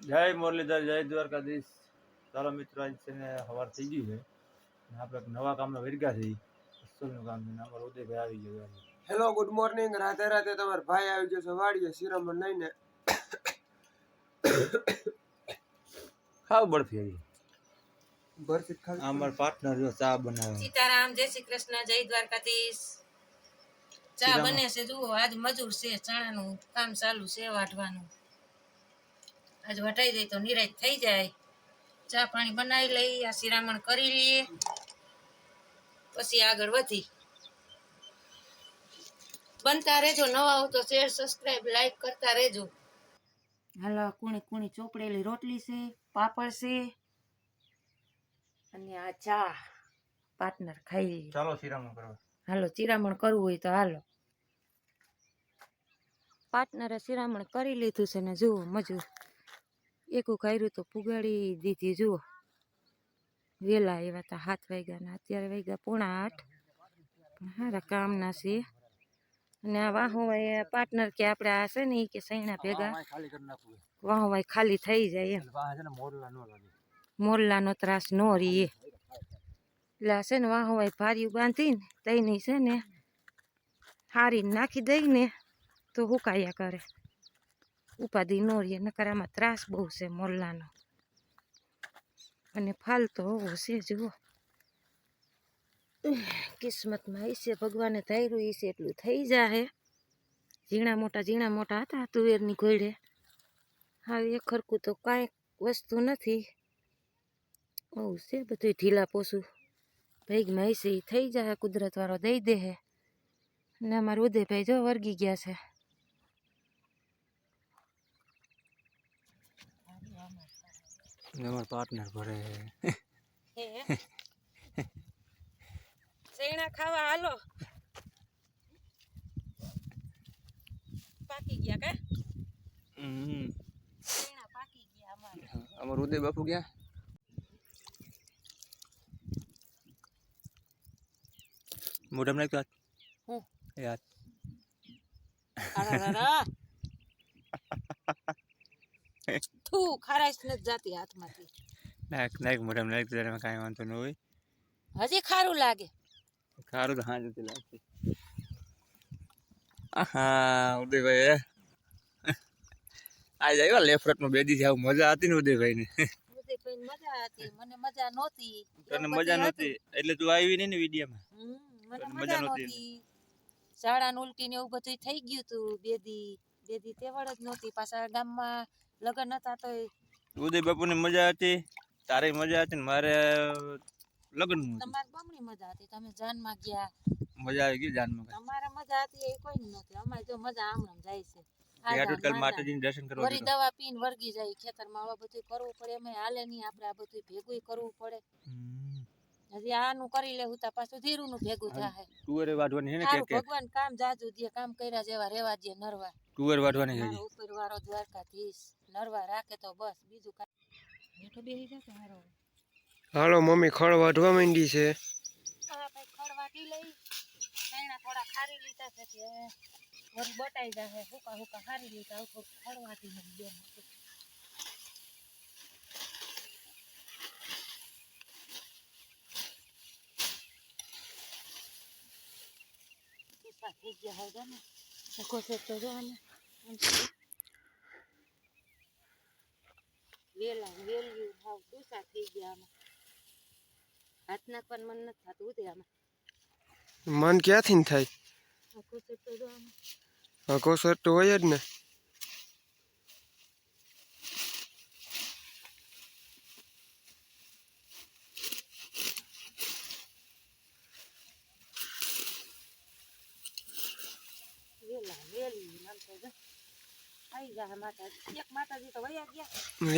જય મુરલીધર, જય દ્વારકાધીશ. ચાલો મિત્રો, આજ છે ને સવાર થઈ ગઈ છે ને આપણે નવા કામમાં વેરગા છે. અસલનું કામ છે ને અમારો ઉદયભાઈ આવી ગયો. Hello, good morning. રાતે રાતે તમારો ભાઈ આવી ગયો છે વાડીએ શિરામણ લઈને. ખાવ બરફી આવી બરફી ખાવી. અમાર પાર્ટનર જો ચા બનાવે. સીતારામ, જય શ્રી કૃષ્ણ, જય દ્વારકાધીશ. ચા બને છે, જુઓ આજ મજૂર છે, ચણાનું કામ ચાલુ છે વાટવાનું. આજ વટાઈ જાય તો નિરાશ થઈ જાય. ચા પાણી બનાવી લઈ, આ શિરામણ કરી લઈએ, પછી આગળ વધી. બનતા રહેજો, નવા હો તો શેર, સબસ્ક્રાઇબ, લાઈક કરતા રહેજો. હાલો, કુણી કુણી ચોપડેલી રોટલી છે, પાપડ છે અને આ ચા પાર્ટનર ખાઈ. ચાલો શિરામણ કરવા. હાલો, ચિરામણ કરવું હોય તો હાલો. પાર્ટનરે શિરામણ કરી લીધું છે ને જુઓ મજૂર એકું કર્યું તો પુગાડી દીધી. જુઓ વેલા એવા હતા 7 વાગ્યાના, અત્યારે વાગ્યા 7:45. હારા કામના છે. અને આ વાહોવાય પાર્ટનર કે આપણે આ છે ને કે સૈણા ભેગા વાહોવાય ખાલી થઈ જાય એમ. મોરલાનો ત્રાસ ન રીએ એટલે આ છે ને વાહોવાય ભાર્યું બાંધીને તઈની છે ને હારીને નાખી દઈ ને તો હુકાયા કરે, ઉપાધિ ન રહે. નકર આમાં ત્રાસ બહુ છે મોરલાનો, અને ફાલતો હોવો છે. જુઓ કિસ્મતમાં હશે, ભગવાને ધાર્યું હશે એટલું થઈ જાય. ઝીણા મોટા હતા તુવેરની ઘોડે. હવે એક ખરખું તો કાંઈ વસ્તુ નથી. આવું છે બધું ઢીલા પોસું. ભેગમાં હશે એ થઈ જાય, કુદરત વાળો દઈ દે હે. ને અમારા ઉદયભાઈ જો વર્ગી ગયા છે. અમાર પાર્ટનર ભરે સૈણા ખાવા હાલો. પાકી ગયા કે સૈણા પાકી ગયા અમારે. અમાર ઉદય બાપુ ગયા. મોઢામાં નાખ્યો હાથ. હું એ હાથ તું ખારાશ નથી જાતી હાથમાંથી. નાખ મોઢામાં નાખ, ત્યારે કાંઈ વાંધો ન હોય. હજી ખારું લાગે. ખારું તો હા જતી લાગશે. હા ઉદયભાઈ આજ આવ્યા લેફ્ટમાં બેદી જાવ. મજા હતી ને ઉદયભાઈ ને? ઉદયભાઈ મજા હતી, મને મજા નહોતી. તને મજા નહોતી એટલે તું આવી નહીં ને વિડીયોમાં. મને મજા નહોતી. શાળાનું ઉલટી ને એવું બધું થઈ ગયું તું. બેદી તેવડ જ નહોતી. પાછા ગામમાં લગ્ન હતા તો ઉદય બાપુ ને મજા હતી, તારે મજા હતી ને મારે લગ્ન. તમારી બમણી મજા હતી, તમે જાનમાં ગયા. મજા આવી ગઈ જાનમાં. અમારે મજા હતી એ કોઈ નથી. અમારે જો મજા આમણામ જાય છે. માતાજીને દર્શન કરવા વળી દવા પીને વર્ગી જાય. ખેતરમાં આવા બધું કરવું પડે, એમ હાલે નહીં. આપણે આ બધું ભેગું કરવું પડે. હજી આનું કરી લેવું તા પાછું ધીરું નું ભેગું થાય. ટુવરે વાઢવાની છે ને કે ભગવાન કામ જાજુ દે, કામ કર્યા જેવા રેવા દે. નરવા ટુવર વાઢવાની છે. ઉપર વાળો દ્વારકાધીશ નરવા રાખે તો બસ, બીજું કાંઈ. બેઠો બેસી જશે હારો. હાલો, મમ્મી ખડ વાઢવા માંડી છે. હા ભાઈ, ખડ વાટી લઈ. સૈણા થોડા ખારી લીધા છે કે વળી બટાઈ જાય. હુકા ખારી લીધા. ખડ વાટી ને બે થઈ ગયા હોય ને કોસે તો જો ને વેલ્યું હાવ ટૂસા થઈ ગયા. આમાં હાથ નાખવાનું મન નથી થતું. ઉદે આમાં મન ક્યાંથી ને થાય? કોસે તો જો કોસર તો હોય જ ને.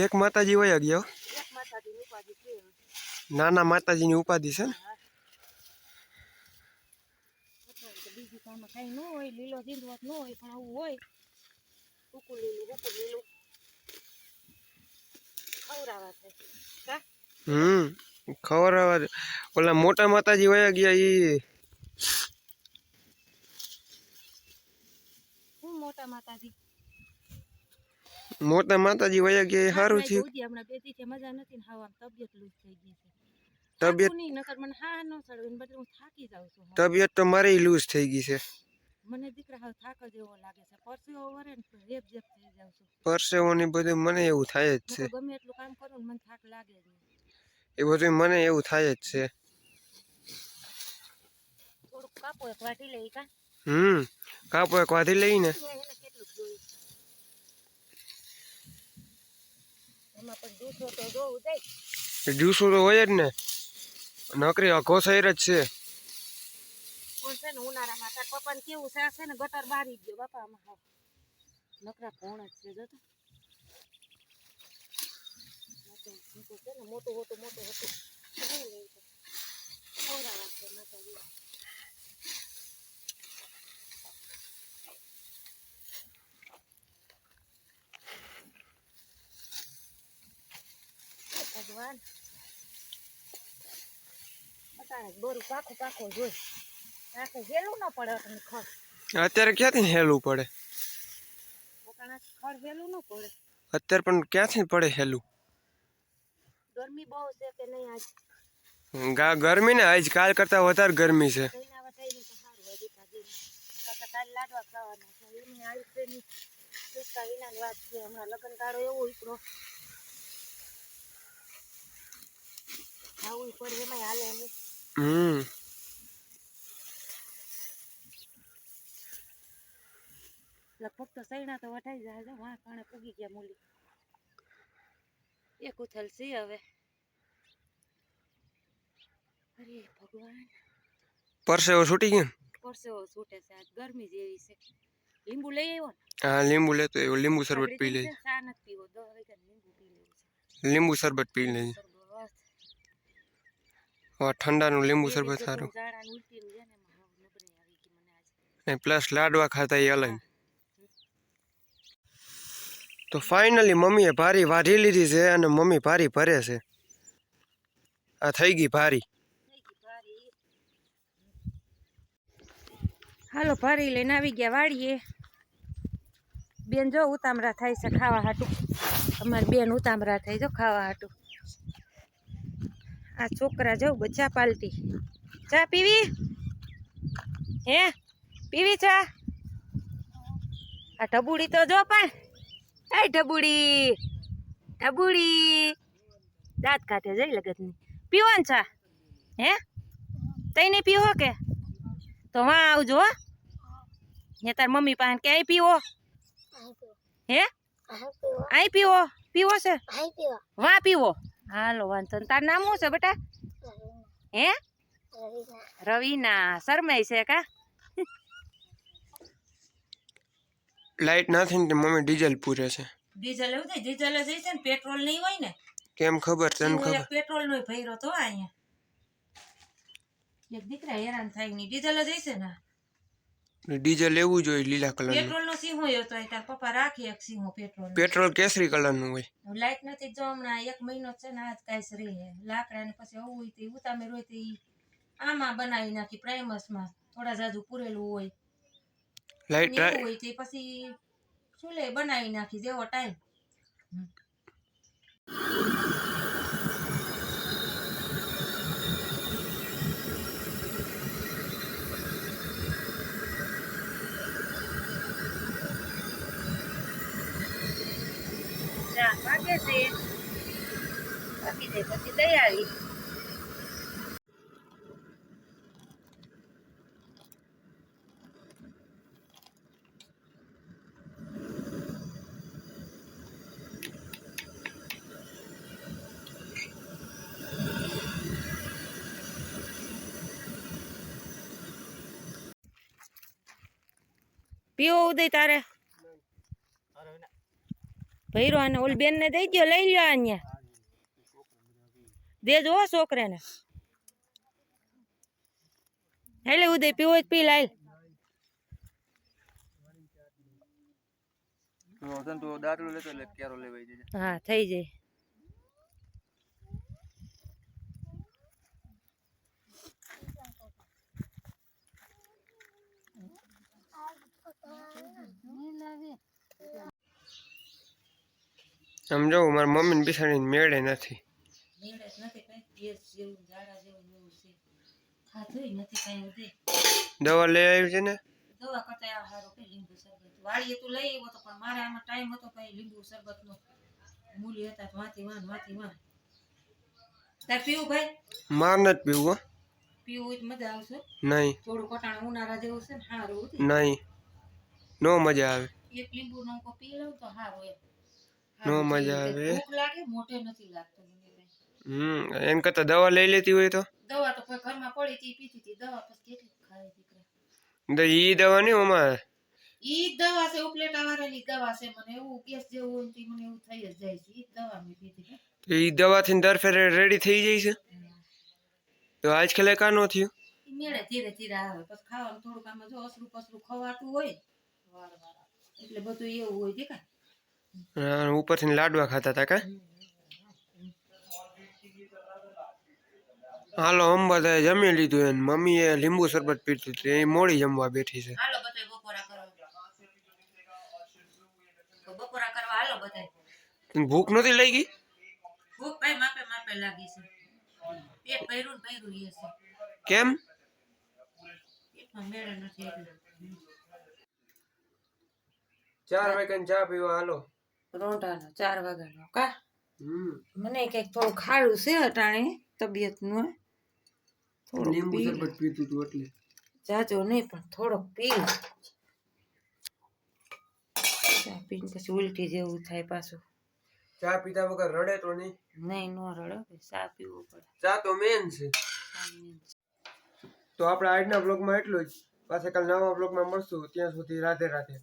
એક માતાજી વયા ગયા. નાના માતાજીની ઉપાધિ છે ને. બીજું કામ કઈ ન હોય. લીલો જીંદવત ન હોય, પણ આવું હોય. હુકું લીલું ખવરાવા છે કા. ખવડાવવા. ઓલા મોટા માતાજી વયા ગયા. ઈ હું મોટા માતાજી મોટા માતાજી વયા ગયા એ સારું થયું. હમણાં 2 દિવસથી મજા નથી ને હાવ આમ તબિયત લૂઝ થઈ ગઈ છે. તબિયત નહીં નકર મને હા ન ચડે ને બદલે હું થાકી જાઉં છું. તબિયત તો મારી લૂઝ થઈ ગઈ છે. મને દીકરા હાવ થાક જ એવો લાગે છે. પરસેવો વરે ને રેપ જેપ થઈ જાઉં છું. પરસેવોની બધું મને એવું થાય જ છે. ગમે એટલું કામ કરું ને મને થાક લાગે જ નહીં. એ બધું મને એવું થાય જ છે. થોડુંક કાપો એક વાટી લઈ કા. કાપો એક વાધી લઈને. એને કેટલું જોયું એમાં પણ દૂસો તો જોવું જાય. જ્યુસો તો હોય જ ને. નકરી અઘોસાઈર જ છે. કોણ છે ને ઉનાળામાં તાર પપ્પાને કેવું શાક છે ને ગટર બારી ગયો બાપા આમાં હાવ નકરા કોણ જ છે જોતો. છે ને મોટું હતું ખવડાવવા છે માતાજી. ભગવાન અટાણે બોરું પાખું જોઈ આખે હેલું ન પડે અટાણે ખડ. અત્યારે ક્યાંથી હેલું પડે? અટાણે ખડ હેલું ન પડે. અત્યારે પણ ક્યાંથી પડે હેલું? ગરમી બહુ છે કે નહીં આજ? ગરમી ને આજ કાલ કરતા વધારે ગરમી છે. લાડવા ખાવાના છે એમની આયુષ્યની પિસ્તા વિનાની વાત છે. હમણાં લગ્ન ગાળો એવો ઉપડો આવું પર એમાં હાલે નહીં. લગભગ તો સૈણા તો વટાઈ જાય. વાં કાણે પૂગી ગયા મૂલી એક ઉથલ સી હવે. અરે ભગવાન પરસેવો છૂટી ગયો. પરસેવો છૂટે છે આજ ગરમી જેવી છે. લીંબુ લઈ આવ્યો ને? હા લીંબુ લેતો આવ્યો. લીંબુ શરબત પી લેજે. ચા નથી પીવો 10 વાગ્યા લીંબુ પી લેવું છે. લીંબુ શરબત પી લેજે. ઠંડાનું લીંબુ શરબત સારું. પ્લસ લાડવા ખાતા એ અલગ. તો ફાઇનલી મમ્મીએ ભારી વાઢી લીધી છે અને મમ્મી ભારી ભરે છે. આ થઈ ગઈ ભારી. હાલો ભારી લઈને આવી ગયા વાળીએ. બેન જો ઉતામળા થાય છે ખાવા હાટું. અમારી બેન ઉતામળા થાય જો ખાવા હાટું. આ છોકરા જો ચા પાલટી. ચા પીવી હે? પીવી ચા? આ ઢબુડી તો જો પણ. એ ઢબુડી દાંત કાઢે જઈ લગતની. પીવો ને ચા હે? તઈ નહીં પીવો કે? તો વાં આવજો હો. ને તાર મમ્મી પાસે કે અહીં પીવો હે? અહીં પીવો છે વાં પીવો. હાલો વાંધો ને. તાર નામ શું છે બેટા? હે? રવીના. શરમાઈ છે કા? લાઈટ નથી ને મમ્મી ડીઝલ પૂરે છે. ડીઝલ એવું થાય? ડીઝલ જ છે ને પેટ્રોલ નહીં હોય ને. કેમ ખબર? તને ખબર? પેટ્રોલ નો ભર્યો તો અહીંયા એક દીકરા હેરાન થાય નહીં. ડીઝલ જ હશે ને. ડીઝલ એવું જોઈએ લીલા કલર. પેટ્રોલ નો સિંહો હોય તો તાર પપ્પા રાખે એક સિંહો પેટ્રોલ. પેટ્રોલ કેસરી કલર નું હોય. લાઈટ નથી જો હમણાં 1 મહિનો છે ને આજ કાંઈ રહે લાકડા ને પછી આવું હોય તો ઉતામેર હોય તો આમાં બનાવી નાખી પ્રાઇમસમાં થોડા જાજુ પૂરેલું હોય. લાઈટ હોય તો પછી ચૂલે બનાવી નાખી જેવો ટાઈમ. વાગે છે બાકી દે પછી દઈ આવી. પીવો ઉદય તારે ભૈરો અને ઓલ બેન ને દઈ દો. લઈ લ્યો અહીંયા દેજો છોકરાને. એટલે ઉદય પીવો જ પી લાય. હા થઈ જાય. સમજો મારા મમ્મીને બિસાડીને મેળે નથી. નીડે જ નથી કઈ ગેસ જેવું ઝાડા જેવું ને એવું છે. ખાધુંય નથી કઈ ઉધે. દવા લઈ આવી છે ને? દવા કરતા આ હારું કે લીંબુ શરબત વાડીએ તું લઈ આવ્યો તો પણ મારે આમાં ટાઈમ હતો કઈ લીંબુ શરબત નો મૂલી હતા તો વાંચી વાં તાર પીવું ભાઈ માર નથી પીવું હો. પીવું હોય તો મજા આવશે નહીં થોડું કટાણ ઉનાળા જેવું છે ને સારું નહીં, નો મજા આવે. એક લીંબુ નો પી લઉં તો સારું એમ નો મજા આવે. ભૂખ લાગે મોઢે નથી લાગતું મને કઈ. એમ કરતા દવા લઈ લેતી હોય તો. દવા તો કોઈ ઘરમાં પડી હતી પીતી હતી દવા પછી કેટલી ખાય દીકરા. ઈ દવા નહીં અમારે. ઈ દવા છે ઉપલેટા વાળાની દવા છે મને એવું ગેસ જેવું હોય તો મને એવું થઈ જ જાય છે ઈ દવા મેં પીધી. તો ઈ દવાથી દર ફેરે રેડી થઈ જાય છે. તો આજકાલ કા નો થયું. ઈ મેળે ધીરે ધીરે આવે પછી ખાવાનું થોડુંક આમાં જો અસરું પસરું ખવાતું હોય એટલે બધું એવું હોય દેખાય. ઉપરથી લાડવા ખાતા હતા કા. હાલો અમે બધા જમી લીધું એને મમ્મીએ લીંબુ શરબત પીતું હતું એ મોડી જમવા બેઠી છે. હાલો બધાય બપોરા કરવા તો બપોરા કરવા હાલો બધાય. ભૂખ નથી લઈ ગઈ. ભૂખ ભાઈ માપે માપે લાગી છે પેટ ભર્યું ને ભર્યું એ છે કેમ? પેટમાં મેળે નથી એટલે 4 વાગ્યાની ચા પીવા હાલો. રોંઢાનો 4 વાગ્યાનો કા મને કઈક થોડું ખાડું છે અટાણે તબિયત નું લીંબુ શરબત પીતું હતું એટલે જાજો નહીં પણ થોડોક પી ચા પીને પછી ઉલટી જેવું થાય પાછું. ચા પીતા વગર રડે તો નહીં. નહીં નો રડો ચા પીવું પડે. ચા તો મેન છે. તો આપણે આજના બ્લોગમાં એટલું જ. પાછા કાલ નવા બ્લોગમાં મળશું ત્યાં સુધી રાધે રાધે.